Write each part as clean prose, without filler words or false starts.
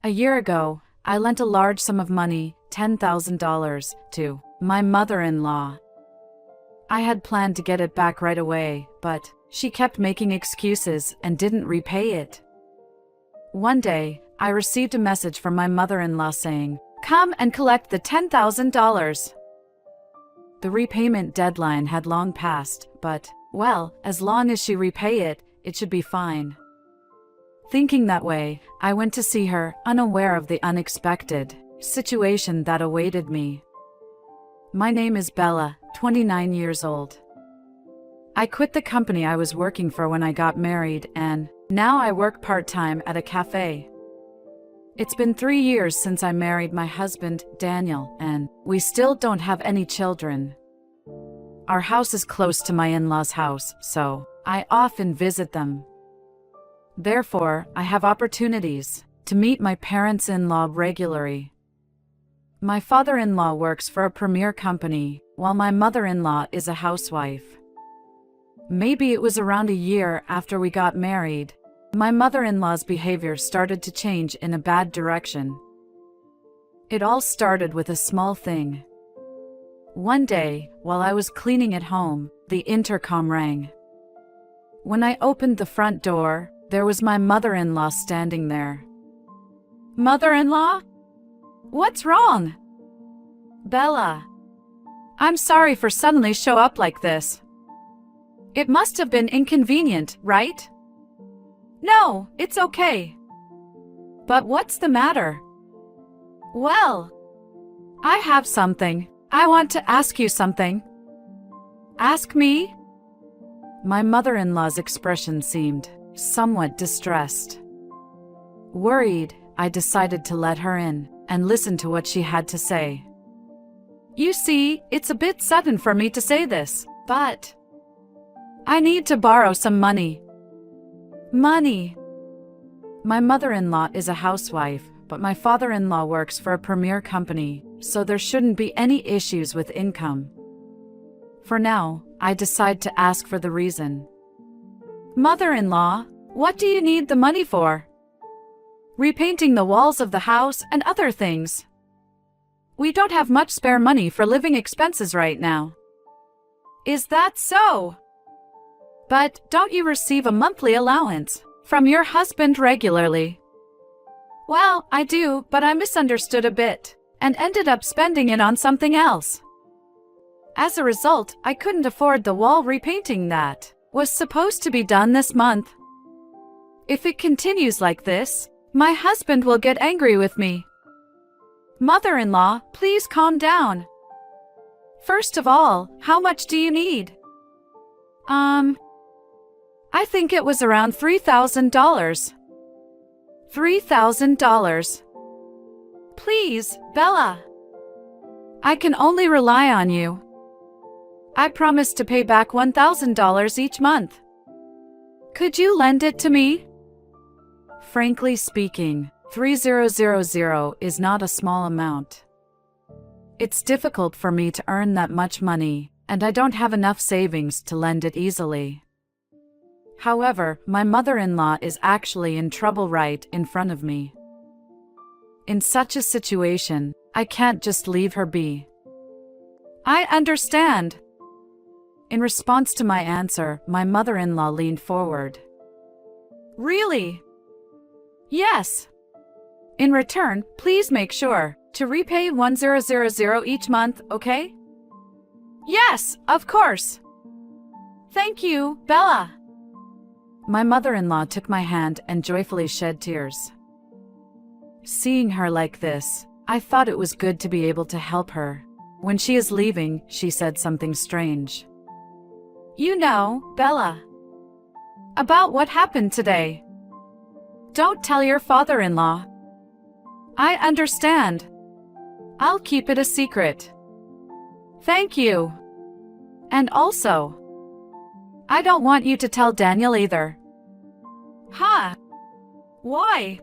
A year ago, I lent a large sum of money, $10,000, to my mother-in-law. I had planned to get it back right away, but she kept making excuses and didn't repay it. One day, I received a message from my mother-in-law saying, "Come and collect the $10,000. The repayment deadline had long passed, but, well, as long as she repay it, it should be fine. Thinking that way, I went to see her, unaware of the unexpected situation that awaited me. My name is Bella, 29 years old. I quit the company I was working for when I got married, and now I work part-time at a cafe. It's been 3 years since I married my husband, Daniel, and we still don't have any children. Our house is close to my in-laws' house, so I often visit them. Therefore, I have opportunities to meet my parents-in-law regularly. My father-in-law works for a premier company, while my mother-in-law is a housewife. Maybe it was around a year after we got married, my mother-in-law's behavior started to change in a bad direction. It all started with a small thing. One day, while I was cleaning at home, the intercom rang. When I opened the front door, there was my mother-in-law standing there. "Mother-in-law? What's wrong?" "Bella, I'm sorry for suddenly show up like this. It must have been inconvenient, right?" "No, it's okay." "But what's the matter?" "Well, I have something. I want to ask you something." "Ask me?" My mother-in-law's expression seemed somewhat distressed. Worried, I decided to let her in and listen to what she had to say. "You see, it's a bit sudden for me to say this, but I need to borrow some money." "Money?" My mother-in-law is a housewife, but my father-in-law works for a premier company, so there shouldn't be any issues with income. For now, I decide to ask for the reason. "Mother-in-law, what do you need the money for?" "Repainting the walls of the house and other things. We don't have much spare money for living expenses right now." "Is that so? But don't you receive a monthly allowance from your husband regularly?" "Well, I do, but I misunderstood a bit and ended up spending it on something else. As a result, I couldn't afford the wall repainting that was supposed to be done this month. If it continues like this, my husband will get angry with me." "Mother-in-law, please calm down. First of all, how much do you need?" I think it was around $3,000. $3,000? Please, Bella. I can only rely on you. I promise to pay back $1,000 each month. Could you lend it to me? Frankly speaking, $3,000 is not a small amount. It's difficult for me to earn that much money, and I don't have enough savings to lend it easily. However, my mother-in-law is actually in trouble right in front of me. In such a situation, I can't just leave her be. "I understand." In response to my answer, my mother-in-law leaned forward. "Really?" "Yes. In return, please make sure to repay $1,000 each month, okay?" "Yes, of course. Thank you, Bella." My mother-in-law took my hand and joyfully shed tears. Seeing her like this, I thought it was good to be able to help her. When she is leaving, she said something strange. "You know, Bella, about what happened today. Don't tell your father-in-law." "I understand. I'll keep it a secret." "Thank you. And also, I don't want you to tell Daniel either." "Huh? Why?"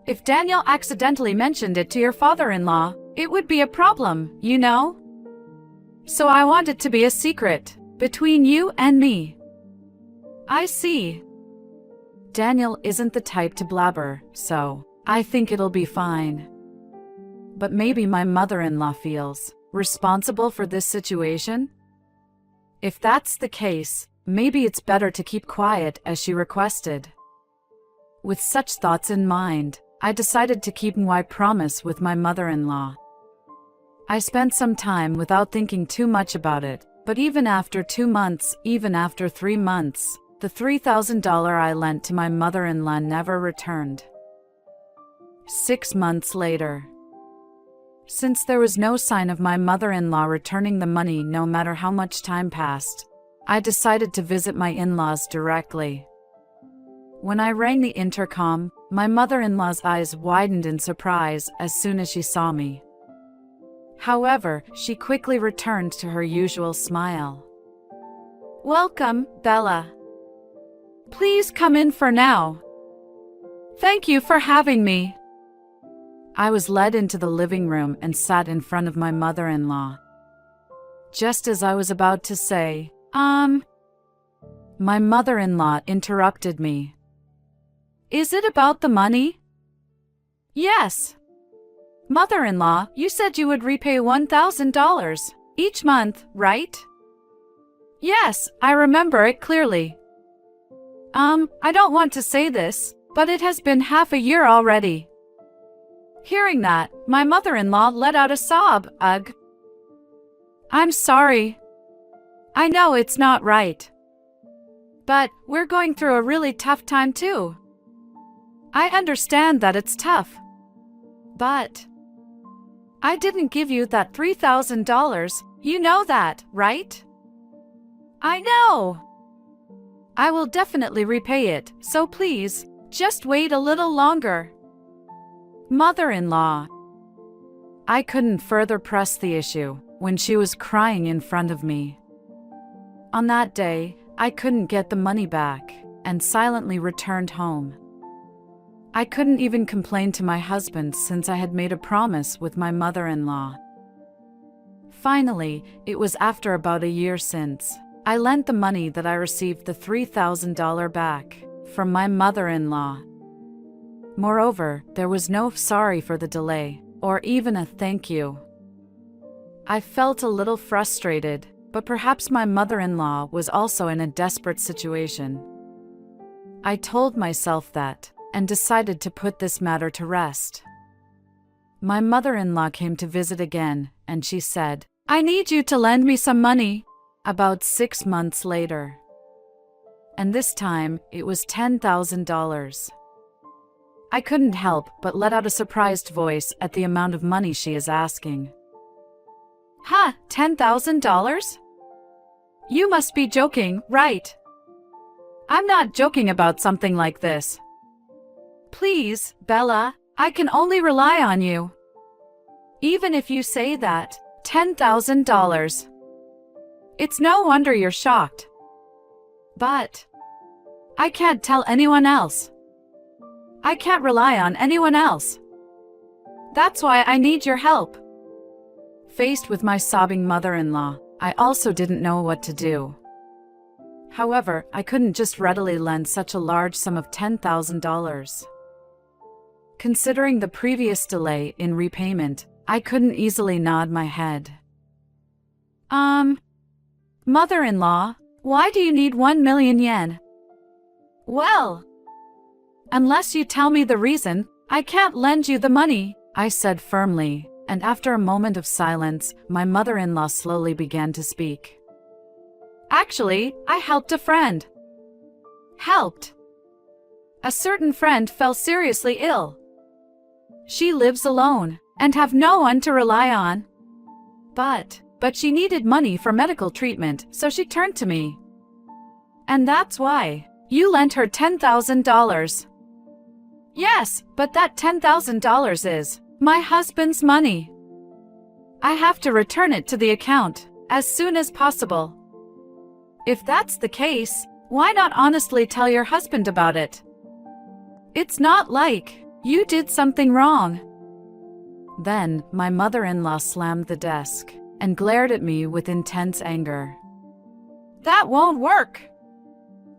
"If Daniel accidentally mentioned it to your father-in-law, it would be a problem, you know? So I want it to be a secret between you and me." "I see." Daniel isn't the type to blabber, so I think it'll be fine. But maybe my mother-in-law feels responsible for this situation? If that's the case, maybe it's better to keep quiet as she requested. With such thoughts in mind, I decided to keep my promise with my mother-in-law. I spent some time without thinking too much about it, but even after 2 months, even after 3 months, the $3,000 I lent to my mother-in-law never returned. 6 months later. Since there was no sign of my mother-in-law returning the money no matter how much time passed, I decided to visit my in-laws directly. When I rang the intercom, my mother-in-law's eyes widened in surprise as soon as she saw me. However, she quickly returned to her usual smile. "Welcome, Bella. Please come in for now. Thank you for having me." I was led into the living room and sat in front of my mother-in-law. Just as I was about to say, my mother-in-law interrupted me. "Is it about the money?" "Yes. Mother-in-law, you said you would repay $1,000 each month, right?" "Yes, I remember it clearly. I don't want to say this, but it has been half a year already." Hearing that, my mother-in-law let out a sob. "Ugh. I'm sorry. I know it's not right. But we're going through a really tough time too. I understand that it's tough. But I didn't give you that $3,000, you know that, right?" "I know. I will definitely repay it, so please, just wait a little longer." Mother-in-law. I couldn't further press the issue when she was crying in front of me. On that day, I couldn't get the money back and silently returned home. I couldn't even complain to my husband since I had made a promise with my mother-in-law. Finally, it was after about a year since I lent the money that I received the $3,000 back from my mother-in-law. Moreover, there was no sorry for the delay, or even a thank you. I felt a little frustrated, but perhaps my mother-in-law was also in a desperate situation. I told myself that, and decided to put this matter to rest. My mother-in-law came to visit again, and she said, "I need you to lend me some money," about 6 months later. And this time, it was $10,000. I couldn't help but let out a surprised voice at the amount of money she is asking. "Ha, $10,000? You must be joking, right? I'm not joking about something like this. Please, Bella, I can only rely on you. Even if you say that, $10,000. It's no wonder you're shocked. But I can't tell anyone else. I can't rely on anyone else. That's why I need your help." Faced with my sobbing mother-in-law, I also didn't know what to do. However, I couldn't just readily lend such a large sum of $10,000. Considering the previous delay in repayment, I couldn't easily nod my head. Mother-in-law, why do you need 1 million yen? Well, unless you tell me the reason, I can't lend you the money, I said firmly, and after a moment of silence, my mother-in-law slowly began to speak. "Actually, I helped a friend." "Helped?" "A certain friend fell seriously ill. She lives alone, and have no one to rely on. But she needed money for medical treatment, so she turned to me. And that's why you lent her $10,000. "Yes, but that $10,000 is my husband's money. I have to return it to the account as soon as possible." "If that's the case, why not honestly tell your husband about it? It's not like you did something wrong." Then, my mother-in-law slammed the desk and glared at me with intense anger. "That won't work.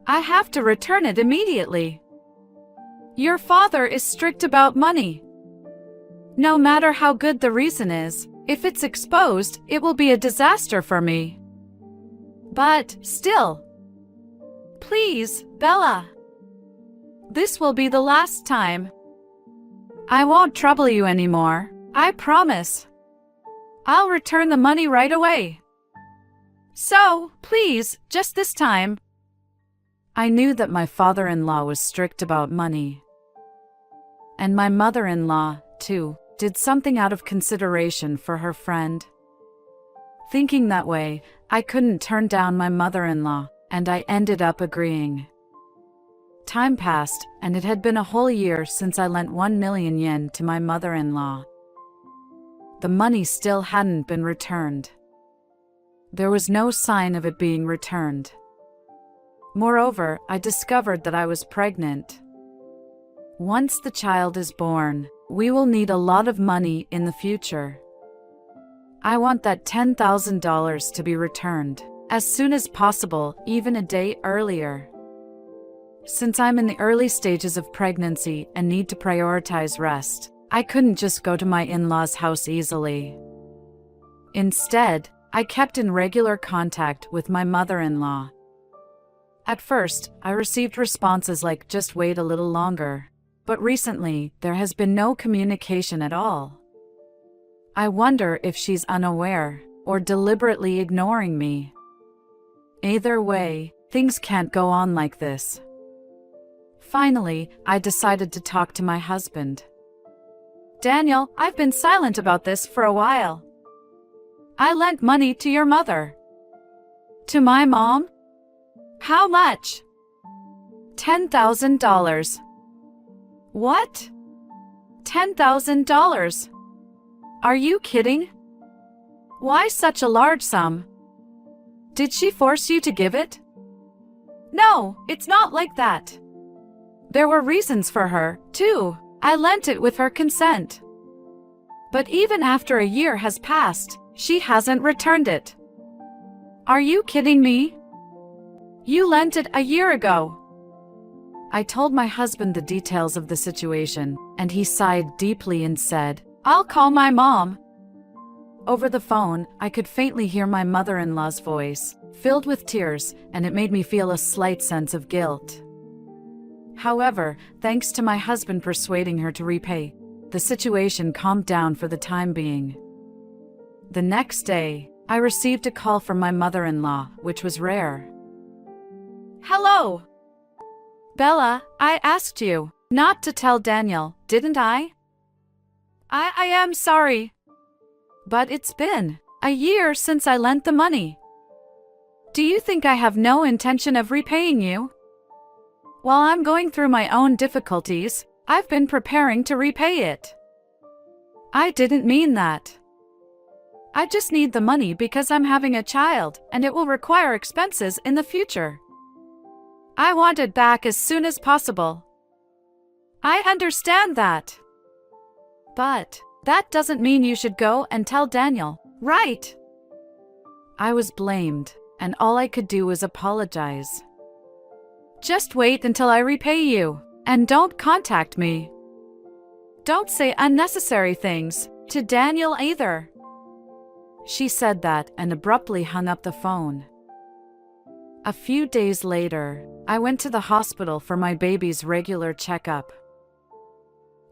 I have to return it immediately. Your father is strict about money. No matter how good the reason is, if it's exposed, it will be a disaster for me. But, still. Please, Bella. This will be the last time. I won't trouble you anymore, I promise. I'll return the money right away. So, please, just this time. I knew that my father-in-law was strict about money. And my mother-in-law, too, did something out of consideration for her friend. Thinking that way, I couldn't turn down my mother-in-law, and I ended up agreeing. Time passed, and it had been a whole year since I lent 1 million yen to my mother-in-law. The money still hadn't been returned. There was no sign of it being returned. Moreover, I discovered that I was pregnant. Once the child is born, we will need a lot of money in the future. I want that $10,000 to be returned as soon as possible, even a day earlier. Since I'm in the early stages of pregnancy and need to prioritize rest, I couldn't just go to my in-laws' house easily. Instead, I kept in regular contact with my mother-in-law. At first, I received responses like just wait a little longer, but recently, there has been no communication at all. I wonder if she's unaware or deliberately ignoring me. Either way, things can't go on like this. Finally, I decided to talk to my husband. Daniel, I've been silent about this for a while. I lent money to your mother. To my mom? How much? $10,000. What? $10,000? Are you kidding? Why such a large sum? Did she force you to give it? No, it's not like that. There were reasons for her, too. I lent it with her consent. But even after a year has passed, she hasn't returned it. Are you kidding me? You lent it a year ago. I told my husband the details of the situation, and he sighed deeply and said, I'll call my mom. Over the phone, I could faintly hear my mother-in-law's voice, filled with tears, and it made me feel a slight sense of guilt. However, thanks to my husband persuading her to repay, the situation calmed down for the time being. The next day, I received a call from my mother-in-law, which was rare. Hello! Bella, I asked you not to tell Daniel, didn't I? I am sorry. But it's been a year since I lent the money. Do you think I have no intention of repaying you? While I'm going through my own difficulties, I've been preparing to repay it. I didn't mean that. I just need the money because I'm having a child, and it will require expenses in the future. I want it back as soon as possible. I understand that. But that doesn't mean you should go and tell Daniel, right? I was blamed, and all I could do was apologize. Just wait until I repay you, and don't contact me. Don't say unnecessary things to Daniel either. She said that and abruptly hung up the phone. A few days later, I went to the hospital for my baby's regular checkup.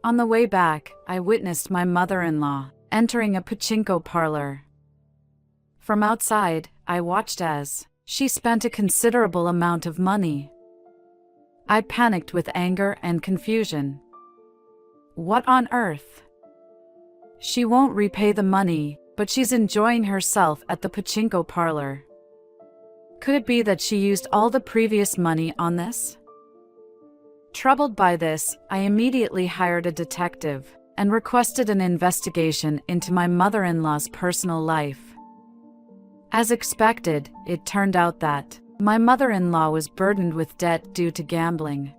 On the way back, I witnessed my mother-in-law entering a pachinko parlor. From outside, I watched as she spent a considerable amount of money. I panicked with anger and confusion. What on earth? She won't repay the money, but she's enjoying herself at the pachinko parlor. Could it be that she used all the previous money on this? Troubled by this, I immediately hired a detective and requested an investigation into my mother-in-law's personal life. As expected, it turned out that my mother-in-law was burdened with debt due to gambling.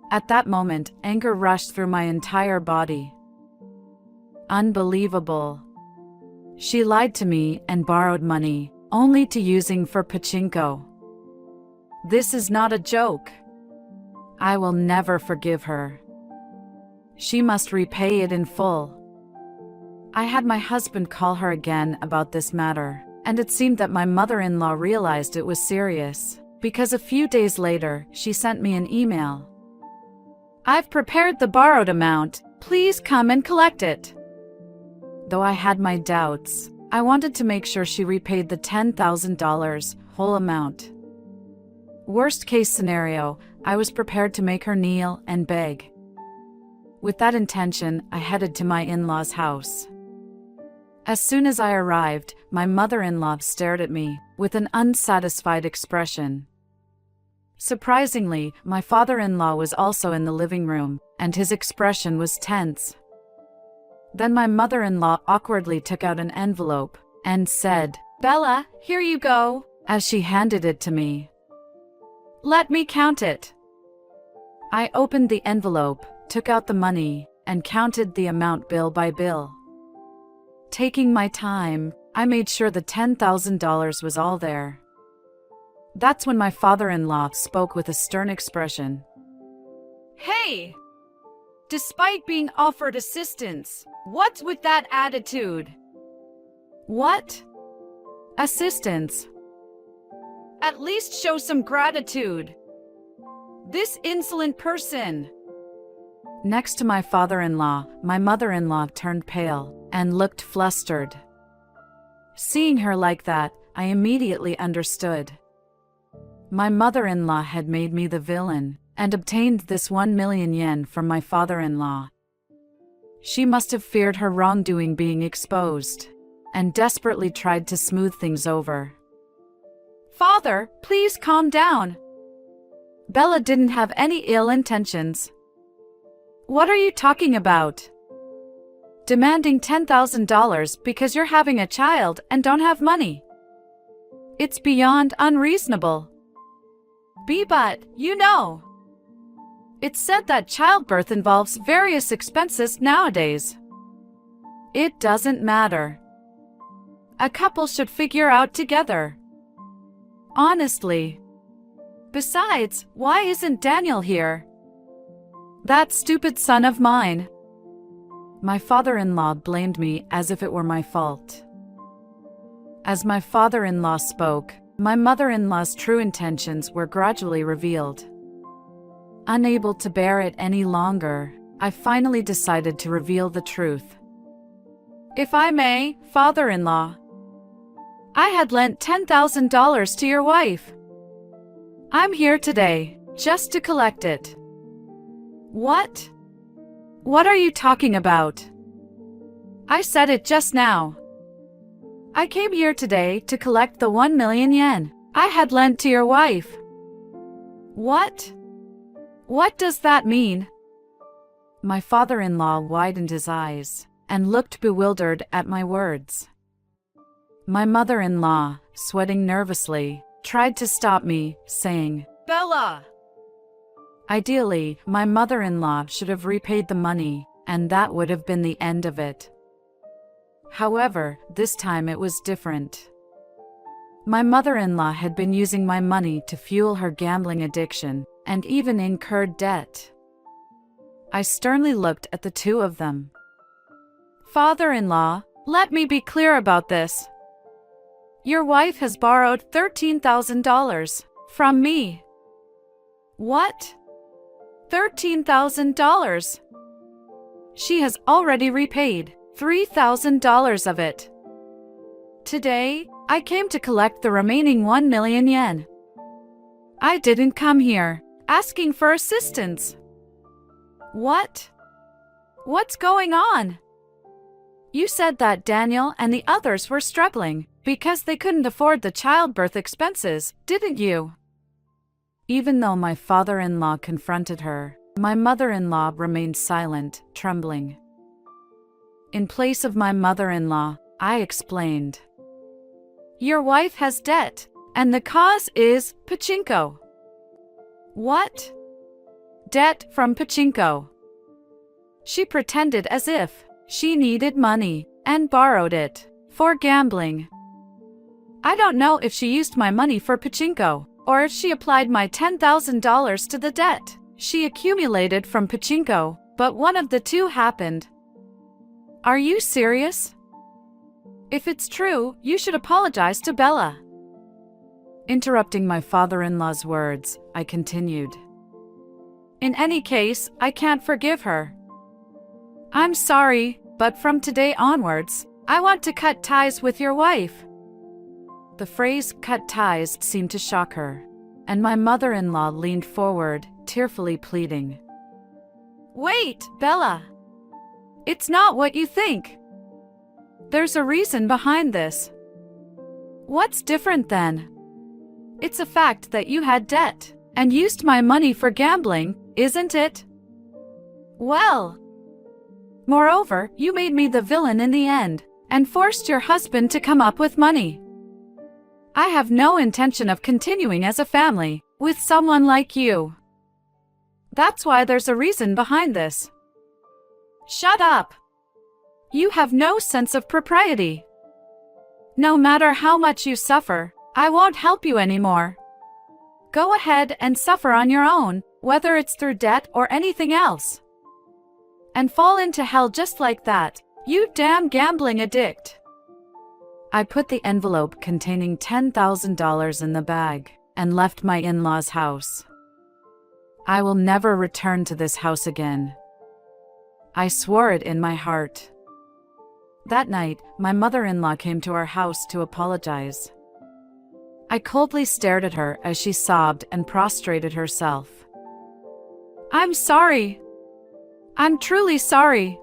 At that moment, anger rushed through my entire body. Unbelievable. She lied to me and borrowed money, only to using for pachinko. This is not a joke. I will never forgive her. She must repay it in full. I had my husband call her again about this matter, and it seemed that my mother-in-law realized it was serious, because a few days later, she sent me an email. "I've prepared the borrowed amount. Please come and collect it." Though I had my doubts, I wanted to make sure she repaid the $10,000 whole amount. Worst case scenario, I was prepared to make her kneel and beg. With that intention, I headed to my in-laws' house. As soon as I arrived, my mother-in-law stared at me with an unsatisfied expression. Surprisingly, my father-in-law was also in the living room, and his expression was tense. Then my mother-in-law awkwardly took out an envelope and said, "Bella, here you go," as she handed it to me. "Let me count it." I opened the envelope, took out the money, and counted the amount bill by bill. Taking my time, I made sure the $10,000 was all there. That's when my father-in-law spoke with a stern expression. "Hey! Despite being offered assistance, what's with that attitude?" "What? Assistance? At least show some gratitude. This insolent person." Next to my father-in-law, my mother-in-law turned pale and looked flustered. Seeing her like that, I immediately understood. My mother-in-law had made me the villain and obtained this 1 million yen from my father-in-law. She must have feared her wrongdoing being exposed and desperately tried to smooth things over. "Father, please calm down. Bella didn't have any ill intentions." "What are you talking about? Demanding $10,000 because you're having a child and don't have money? It's beyond unreasonable. But, you know, it's said that childbirth involves various expenses nowadays. It doesn't matter. A couple should figure out together. Honestly. Besides, why isn't Daniel here? That stupid son of mine." My father-in-law blamed me as if it were my fault. As my father-in-law spoke, my mother-in-law's true intentions were gradually revealed. Unable to bear it any longer, I finally decided to reveal the truth. "If I may, father-in-law, I had lent $10,000 to your wife. I'm here today, just to collect it." "What? What are you talking about?" "I said it just now. I came here today to collect the 1 million yen I had lent to your wife." "What? What does that mean?" My father-in-law widened his eyes and looked bewildered at my words. My mother-in-law, sweating nervously, tried to stop me, saying, "Bella!" Ideally, my mother-in-law should have repaid the money, and that would have been the end of it. However, this time it was different. My mother-in-law had been using my money to fuel her gambling addiction, and even incurred debt. I sternly looked at the two of them. "Father-in-law, let me be clear about this. Your wife has borrowed $13,000 from me." "What? $13,000? She has already repaid $3,000 of it. Today, I came to collect the remaining 1 million yen. I didn't come here asking for assistance." "What? What's going on? You said that Daniel and the others were struggling because they couldn't afford the childbirth expenses, didn't you?" Even though my father-in-law confronted her, my mother-in-law remained silent, trembling. In place of my mother-in-law, I explained. "Your wife has debt, and the cause is pachinko." "What? Debt from pachinko?" She pretended as if she needed money and borrowed it for gambling. I don't know if she used my money for pachinko, or if she applied my $10,000 to the debt she accumulated from pachinko, but one of the two happened. Are you serious? If it's true, you should apologize to Bella. Interrupting my father-in-law's words, I continued. In any case, I can't forgive her. I'm sorry, but from today onwards, I want to cut ties with your wife. The phrase cut ties seemed to shock her, and my mother-in-law leaned forward, tearfully pleading. Wait, Bella. It's not what you think. There's a reason behind this. What's different then? It's a fact that you had debt and used my money for gambling, isn't it? Well, moreover, you made me the villain in the end and forced your husband to come up with money. I have no intention of continuing as a family with someone like you. That's why there's a reason behind this. Shut up. You have no sense of propriety. No matter how much you suffer, I won't help you anymore. Go ahead and suffer on your own, whether it's through debt or anything else. And fall into hell just like that, you damn gambling addict. I put the envelope containing $10,000 in the bag and left my in-laws' house. I will never return to this house again. I swore it in my heart. That night, my mother-in-law came to our house to apologize. I coldly stared at her as she sobbed and prostrated herself. I'm sorry. I'm truly sorry.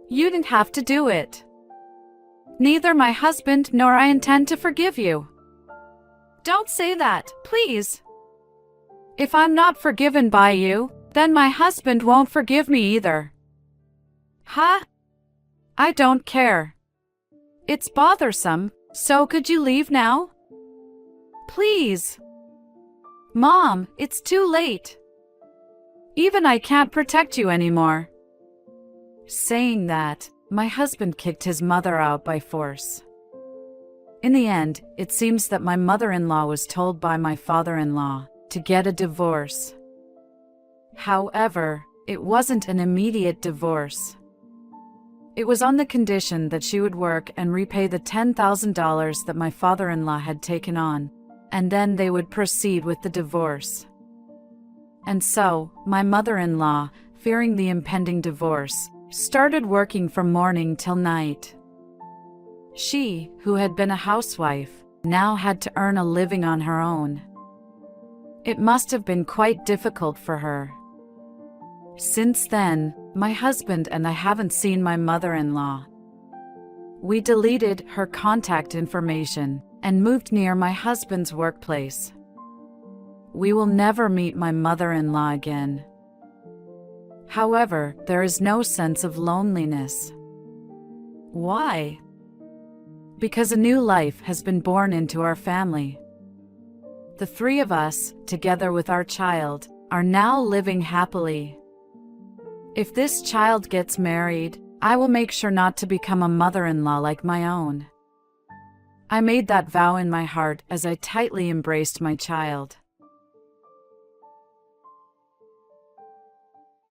You didn't have to do it. Neither my husband nor I intend to forgive you. Don't say that, please. If I'm not forgiven by you, then my husband won't forgive me either. Huh? I don't care. It's bothersome, so could you leave now? Please. Mom, it's too late. Even I can't protect you anymore. Saying that, my husband kicked his mother out by force. In the end, it seems that my mother-in-law was told by my father-in-law to get a divorce. However, it wasn't an immediate divorce. It was on the condition that she would work and repay the $10,000 that my father-in-law had taken on, and then they would proceed with the divorce. And so, my mother-in-law, fearing the impending divorce, started working from morning till night. She, who had been a housewife, now had to earn a living on her own. It must have been quite difficult for her. Since then, my husband and I haven't seen my mother-in-law. We deleted her contact information and moved near my husband's workplace. We will never meet my mother-in-law again. However, there is no sense of loneliness. Why? Because a new life has been born into our family. The three of us, together with our child, are now living happily. If this child gets married, I will make sure not to become a mother-in-law like my own. I made that vow in my heart as I tightly embraced my child.